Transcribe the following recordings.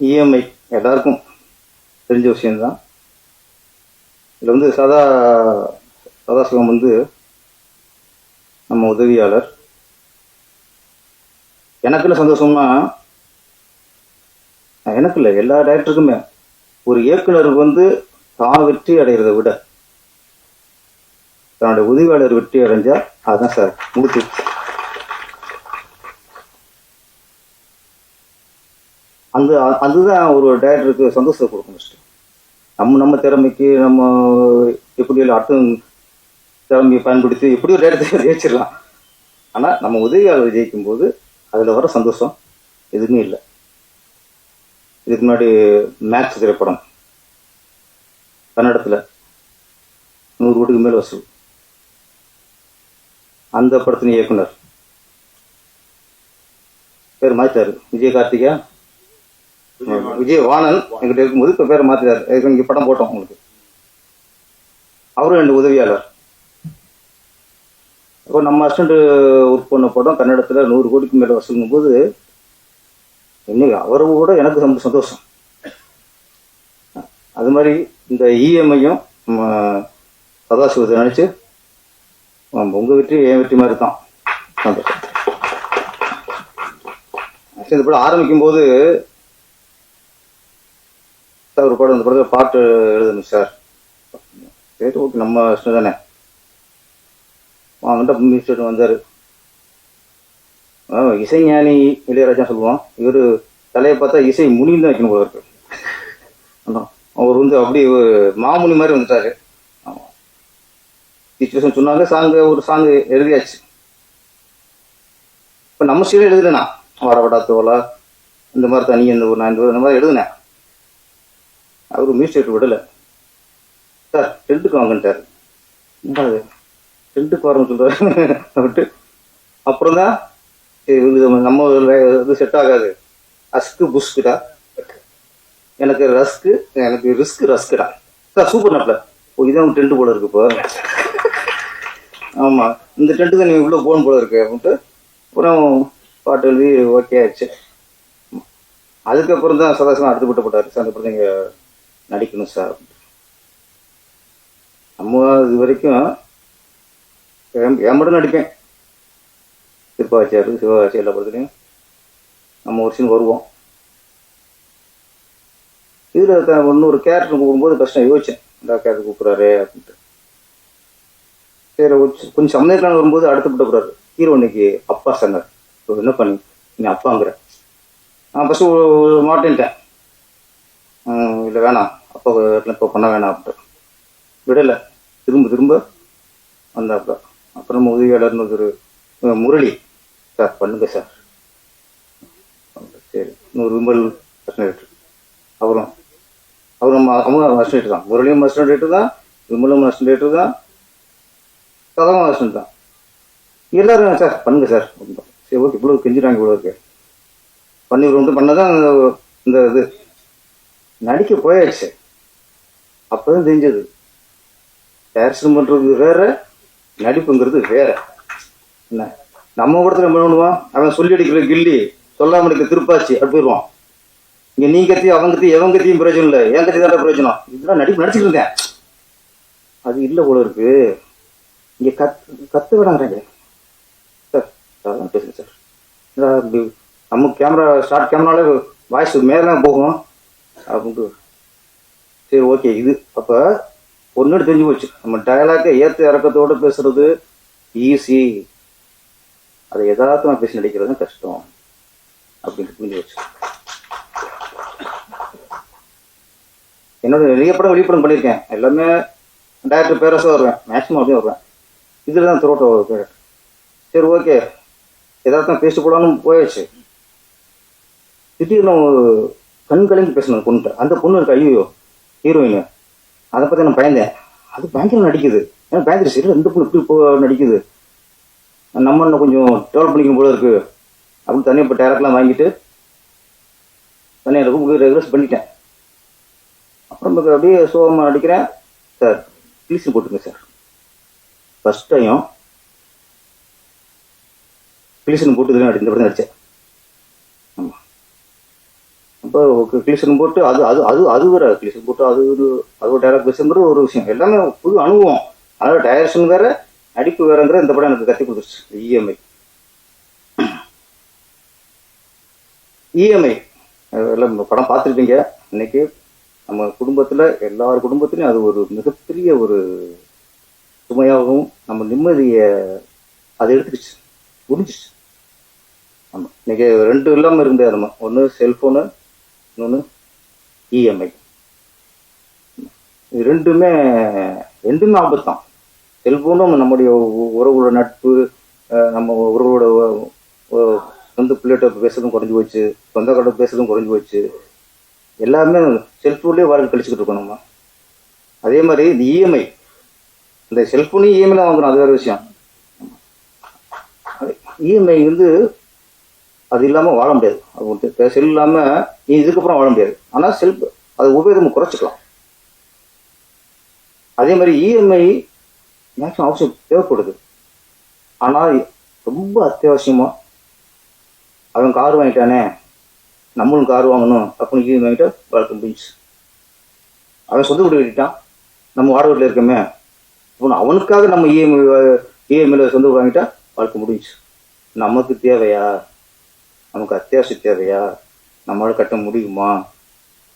EMI எல்லாருக்கும் தெரிஞ்ச விஷயம்தான். இதில் வந்து சதாசிவம் வந்து நம்ம உதவியாளர். எனக்கு என்ன சந்தோஷம்னா, எனக்கு இல்லை, எல்லா டைரக்டருக்குமே ஒரு இயக்குனர் வந்து தான் வெற்றி அடைகிறத விட தன்னுடைய உதவியாளர் வெற்றி அடைஞ்சா அதுதான் சார் முடிச்சு. அதுதான் ஒரு டைரக்டருக்கு சந்தோஷத்தை கொடுக்கும். நம்ம திறமைக்கு நம்ம எப்படி அடுத்த திறமையை பயன்படுத்தி எப்படியோ டைரக்டர் ஜெயிச்சிடலாம். ஆனால் நம்ம உதவியாளர் ஜெயிக்கும் போது அதில் வர சந்தோஷம் எதுவுமே இல்லை. இதுக்கு முன்னாடி மேக்ஸ் திரைப்படம் கன்னடத்தில் 100 கோடிக்கு மேல் வசூல். அந்த படத்தின் இயக்குனர் பேர் மாற்றிட்டாரு, விஜய் கார்த்திகா விஜய் வாணன் எங்கிட்ட இருக்கும்போது இப்போ பேரை மாற்றிட்டாரு. இங்கே படம் போட்டோம் உங்களுக்கு. அவரும் 2 உதவியாளர். இப்போ நம்ம அசிஸ்டண்ட் ஒர்க் பண்ண படம் கன்னடத்தில் 100 கோடிக்கு மேலே வசூலும் போது இன்னைக்கு அவரு கூட எனக்கு ரொம்ப சந்தோஷம். அது மாதிரி இந்த இஎம்ஐயும் நம்ம சதாசிவத்தை நினைச்சு உங்க வெற்றி என் வெற்றி மாதிரி தான் சந்தோஷம். இந்த படம் ஆரம்பிக்கும் போது சார் ஒரு படம், இந்த படத்தில் பாட்டு எழுதணும் சார். சரி ஓகே, நம்ம இஷ்டம் தானே. அவங்கள்ட்ட மியூசிக் வந்தார். இசைஞானி இளையராஜா சொல்லுவான், இவர் தலையை பார்த்தா இசை முனின்னு தான் வைக்கணும் போல இருக்கு. அவர் வந்து அப்படி மாமுனி மாதிரி வந்துட்டாரு. சிச்சுவேஷன் சொன்னாங்க, ஒரு சாங்கு எழுதியாச்சு. இப்போ நம்ம சீலை எழுதுனா வாடா தோலா இந்த மாதிரி தனி இந்த மாதிரி எழுதுனேன். அவரு மியூசிக் விடலை. சார் டென்ட்டுக்கு வாங்கன்ட்டார். டென்ட்டுக்கு வரணும்னு சொல்றாரு அப்படின்ட்டு. அப்புறம் தான் நம்ம இது செட் ஆகாது, அஸ்கு புஸ்குடா, எனக்கு ரஸ்க்கு, எனக்கு ரஸ்குடா சார். சூப்பர் நாட்டில் இதான் டென்ட்டு போல இருக்கு இப்போ. ஆமாம், இந்த டென்ட்டு தான் நீங்கள் இவ்வளோ போகணும் போல இருக்கு அப்படின்ட்டு அப்புறம் பாட்டு எழுதி ஓகே ஆயிடுச்சு. அதுக்கப்புறம் தான் சதாசிவம் அடுத்து போட்டார் சார், அந்த படத்தை நீங்கள் நடிக்கணும் சார். நம்ம இது வரைக்கும் என் மட்டும் நடிப்பேன். திருப்பாச்சியார், சிவகாசி எல்லா படத்துலையும் நம்ம ஒரு சீன் வருவோம். இதில் இன்னொரு கேரக்டர் கூப்பிடும்போது கஷ்டம் யோசிச்சேன், இந்த கேரக்டர் கூப்பிட்றாரு அப்படின்ட்டு. சரி கொஞ்சம் சமயக்கான வரும்போது அடுத்தப்பட்ட போகிறாரு ஹீரோ. இன்னைக்கு அப்பா சொன்னார், என்ன பண்ணி நீ அப்பாங்கிற. நான் ஃபஸ்ட்டு மாட்டேன்ட்டேன், இல்லை வேணாம் அப்பா இப்போ பண்ண வேணாம் அப்படின்ட்டு விடலை. திரும்ப வந்தாப்பா. அப்புறம் உதவியாளர்னு ஒரு முரளி சார் பண்ணுங்க சார். சரி, 100 விமல் அஸ்டன்டேட்டர். அவரும் அவங்க அஸ்டன்டேட்டர் தான். முரளியும் அஸ்டன்டேட்டர் தான், விமலும் அஸ்டன்டேட்டர் தான், கதவும் அஸ்டன்ட் தான். எல்லாரும் சார் பண்ணுங்க சார். சரி ஓகே, இவ்வளோ கெஞ்சிட்டாங்க, இவ்வளோ இருக்கு பண்ணி பண்ணதான் இந்த இது நடிக்க போயாச்சு. அப்போதான் தெரிஞ்சது டேரக்ஷன் பண்ணுறது வேற, நடிப்புங்கிறது வேற. என்ன நம்ம இடத்துல என்ன பண்ணுவான், அவன் சொல்லி அடிக்கிற கில்லி சொல்லாம அடிக்கிற திருப்பாச்சி அப்படி போயிடுவான். இங்கே நீ கத்தி அவங்க கத்தி எவன் கத்தியும் பிரயோஜனம் இல்லை, என் கத்தி தான் பிரயோஜனம். இதெல்லாம் நடிப்பு நடிச்சுட்டு இருந்தேன். அது இல்லை போல இருக்கு. இங்கே கத்து விடாங்கிறாங்க சார். அதெல்லாம் பேசுங்க சார். நம்ம கேமரா ஸ்டார்ட் கேமராலே வாய்ஸ் மேலே போகும் அப்படின்ட்டு. சரி ஓகே, இது அப்போ ஒன்று தெரிஞ்சு போச்சு, நம்ம டயலாக்கை ஏற்ற இறக்கத்தோடு பேசுறது ஈஸி, அதை எதார்த்தமா பேசி நடிக்கிறது கஷ்டம் அப்படின்னு புரிஞ்சு போச்சு. என்னோட நிறைய படம் வெளிப்படம் பண்ணியிருக்கேன், எல்லாமே டைரக்டர் பேரஸாக வருவேன், மேக்ஸிமம் அப்படியே வருவேன். இதில் தான் த்ரோட்டோ பேர். சரி ஓகே, எதார்த்தம் பேசிட்டு போடான்னு போயாச்சு. திடீர்னு கண் கலங்கி பேசணும் பொண்ணுகிட்ட. அந்த பொண்ணு இருக்கு, ஐயோ ஹீரோயின், அதை பற்றி நான் பயந்தேன். அது பயங்கரம் நடிக்குது, ஏன்னா பயந்துட்டு சரி இந்த பொண்ணு இப்படி நடிக்குது, நம்ம இன்னும் கொஞ்சம் டெவலப் பண்ணிக்கணும் போல இருக்கு அப்படின்னு தனியாக இப்போ டேரக்ட்லாம் வாங்கிட்டு தனியாக ரூமுக்கு ரெகுலர்ஸ் பண்ணிட்டேன். அப்புறம் அப்படியே சோகமாக நடிக்கிறேன். சார் ப்ளீஸ் போட்டுங்க சார். ஃபர்ஸ்ட் டைம் ப்ளீஸ்னு போட்டுதுன்னு இந்த படம் நடித்தேன். ஆமாம், இப்போ கிளிசன் போட்டு அது அது அது அது வேற கிளிசன் போட்டு அது ஒரு டைலாக் பேசுங்கிற ஒரு விஷயம் எல்லாமே புது அனுபவம். அதனால டைரக்ஷன் வேற நடிப்பு வேறங்கிற இந்த படம் எனக்கு கற்றுக் கொடுத்துருச்சு. இஎம்ஐ இஎம்ஐ எல்லாம் படம் பார்த்துருப்பீங்க. இன்னைக்கு நம்ம குடும்பத்தில் எல்லார் குடும்பத்திலையும் அது ஒரு மிகப்பெரிய ஒரு சுமையாகவும் நம்ம நிம்மதியை அதை எடுத்துக்கிச்சு முடிஞ்சிச்சு. ஆமாம், இன்னைக்கு 2 இல்லாமல் இருக்க முடியாது. நம்ம ஒன்று செல்ஃபோனு, இன்னொன்று இஎம்ஐ. இது ரெண்டுமே ஆபத்து தான். செல்ஃபோனும் நம்முடைய உறவுகளோட நட்பு, நம்ம உறவுகளோட சொந்த பிள்ளைகிட்ட பேசுறதும் குறைஞ்சி போச்சு, சொந்தக்கார பேசுறதும் குறைஞ்சி போச்சு. எல்லாமே செல்ஃபோன்லேயே வாழ்க்கை கழிச்சுக்கிட்டு இருக்கோம் நம்ம. அதே மாதிரி இந்த இஎம்ஐ, இந்த செல்ஃபோனையும் இஎம்ஐல வாங்குறோம், அது வேறு விஷயம். இஎம்ஐ அது இல்லாமல் வாழ முடியாது. அது செல் இல்லாமல் இதுக்கப்புறம் வாழ முடியாது. ஆனால் செல்ஃப் அது உபயோகம் குறைச்சிக்கலாம். அதே மாதிரி இஎம்ஐ மேக்ஸிமம் அவசியம் தேவைப்படுது. ஆனால் ரொம்ப அத்தியாவசியமாக அவன் கார் வாங்கிட்டானே, நம்மளும் கார் வாங்கணும் அப்படின்னு இஎம்ஐ வாங்கிட்டா வாழ்க்கை முடிஞ்சு. அவன் சொந்த வீடு கட்டிட்டான், நம்ம வாடகை வீட்டில் இருக்கோமே அப்படின்னு அவனுக்காக நம்ம இஎம்ஐல சொந்த வீடு வாங்கிட்டா வாழ்க்கை முடிஞ்சு. நமக்கு தேவையா? நமக்கு அத்தியாவசிய தேவையா? நம்மளால கட்ட முடியுமா?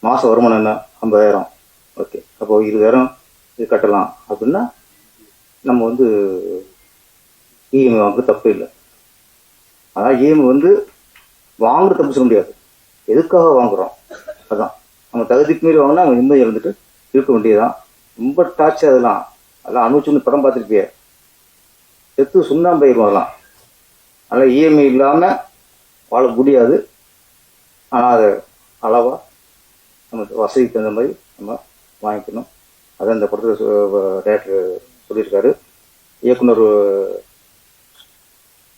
மாதம் வருமானம் என்ன? 50,000. ஓகே, அப்போ 20,000 இது கட்டலாம் அப்படின்னா நம்ம இஎம்ஐ வாங்க தப்பு இல்லை. ஆனால் இஎம்ஐ வாங்குற தப்பு சொல்ல முடியாது. எதுக்காக வாங்குறோம் அதான். நம்ம தகுதிக்கு மீறி வாங்கினா நம்ம நிம்மதி இருந்துட்டு இருக்க வேண்டியதுதான். ரொம்ப டாச்சு அதெல்லாம் அனுபவிச்சு படம் பார்த்துருப்பிய, செத்து சுண்ணாம்பயிரும் அதெல்லாம். அதனால் இஎம்ஐ இல்லாமல் வாழ முடியாது. ஆனால் அதை அளவாக நம்ம வசதிக்கு தகுந்த மாதிரி நம்ம வாங்கிக்கணும். அதான் இந்த படத்தில் டேரக்டர் சொல்லியிருக்காரு. இயக்குனர்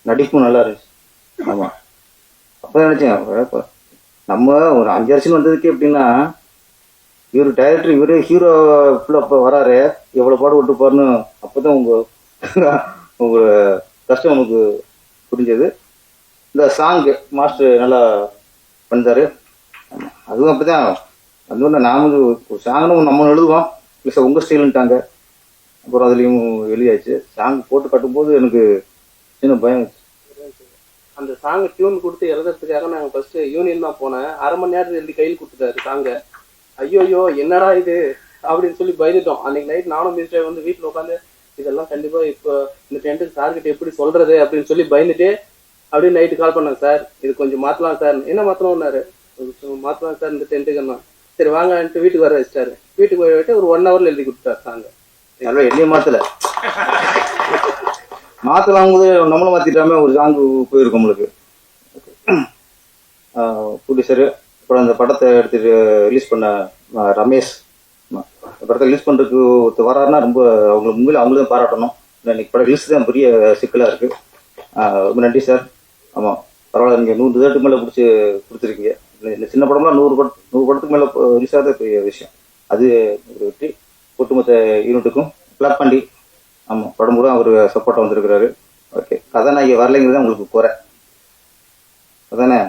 நடிப்பும் நல்லா இருந்துச்சு. ஆமாம், அப்போ நினச்சேன் நம்ம ஒரு 5 வருஷம் வந்ததுக்கே எப்படின்னா, இவர் டைரக்டர் இவரே ஹீரோ ஃபுல்லாக அப்போ வராரு, எவ்வளோ பாடு விட்டு பாருன்னு அப்போ தான் உங்கள் கஷ்டம் நமக்கு புரிஞ்சது. இந்த சாங்கு மாஸ்டர் நல்லா பண்ணிட்டாரு. அதுவும் அப்போ தான் நான் ஒரு சாங்னு நம்ம எழுதுவோம், இல்லை சார் உங்கள் ஸ்டைலுன்ட்டாங்க. அப்புறம் அதுலேயும் வெளியாச்சு. சாங் போட்டு கட்டும்போது எனக்கு சின்ன பயம் வச்சு. அந்த சாங் டியூன் கொடுத்து எழுதுறதுக்காக நாங்கள் ஃபர்ஸ்ட் யூனியன் தான் போனேன். 1/2 மணி நேரத்தில் எழுதி கையில் கொடுத்துட்டாரு சாங்க. ஐயோ என்னடா இது அப்படின்னு சொல்லி பயந்துட்டோம். அன்னைக்கு நைட் நானும் மிஸ்டர் வீட்டில் உட்காந்து இதெல்லாம் கண்டிப்பாக இப்போ இந்த டென்ட்டுக்கு சார்கிட்ட எப்படி சொல்றது அப்படின்னு சொல்லி பயந்துட்டு அப்படியே நைட்டு கால் பண்ணேன். சார் இது கொஞ்சம் மாற்றலாம் சார். என்ன மாற்றலாம்னாரு. மாற்றலாம் சார் இந்த டென்ட்டுக்குன்னா. சரி வாங்கன்ட்டு வீட்டுக்கு வர வச்சிட்டாரு. வீட்டுக்கு போயிட்டு ஒரு 1 ஹவர்ல எழுதி கொடுத்தாரு சாங்க. நல்லா என்னையும் மாற்றலாம் போது நம்மளும் மாற்றிட்டாமே ஒரு சாங்கு போயிருக்கோம் நம்மளுக்கு. ப்ரொடியூசரு அப்புறம் அந்த படத்தை எடுத்துட்டு ரிலீஸ் பண்ண ரமேஷ், படத்தை ரிலீஸ் பண்ணுறதுக்கு ஒருத்தர் வராருன்னா ரொம்ப அவங்களுக்கு உண்மையில அவங்களும் பாராட்டணும். இன்னைக்கு படம் ரிலீஸ் தான் பெரிய சிக்கலாக இருக்குது. ரொம்ப நன்றி சார். ஆமாம், பரவாயில்ல, நீங்கள் 100 தேட்டருக்கு மேலே பிடிச்சி கொடுத்துருக்கீங்க. இந்த சின்ன படம்லாம் 100 படத்துக்கு மேலே ரிலீஸ் ஆகாத பெரிய விஷயம். அது ஒரு வெற்றி. ஒட்டுமொத்த யூனிட்டுக்கும் கிளாப் பண்ணி. ஆமாம், படம் கூட அவர் சப்போர்ட்டாக வந்திருக்கிறாரு. ஓகே, கதாநாயகி வரலைங்கிறது தான் உங்களுக்கு குறை அதானே?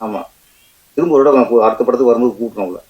ஆமாம், திரும்ப ஒரு இடம் அடுத்த படத்துக்கு வரும்போது கூப்பிட்டோம் உங்களை.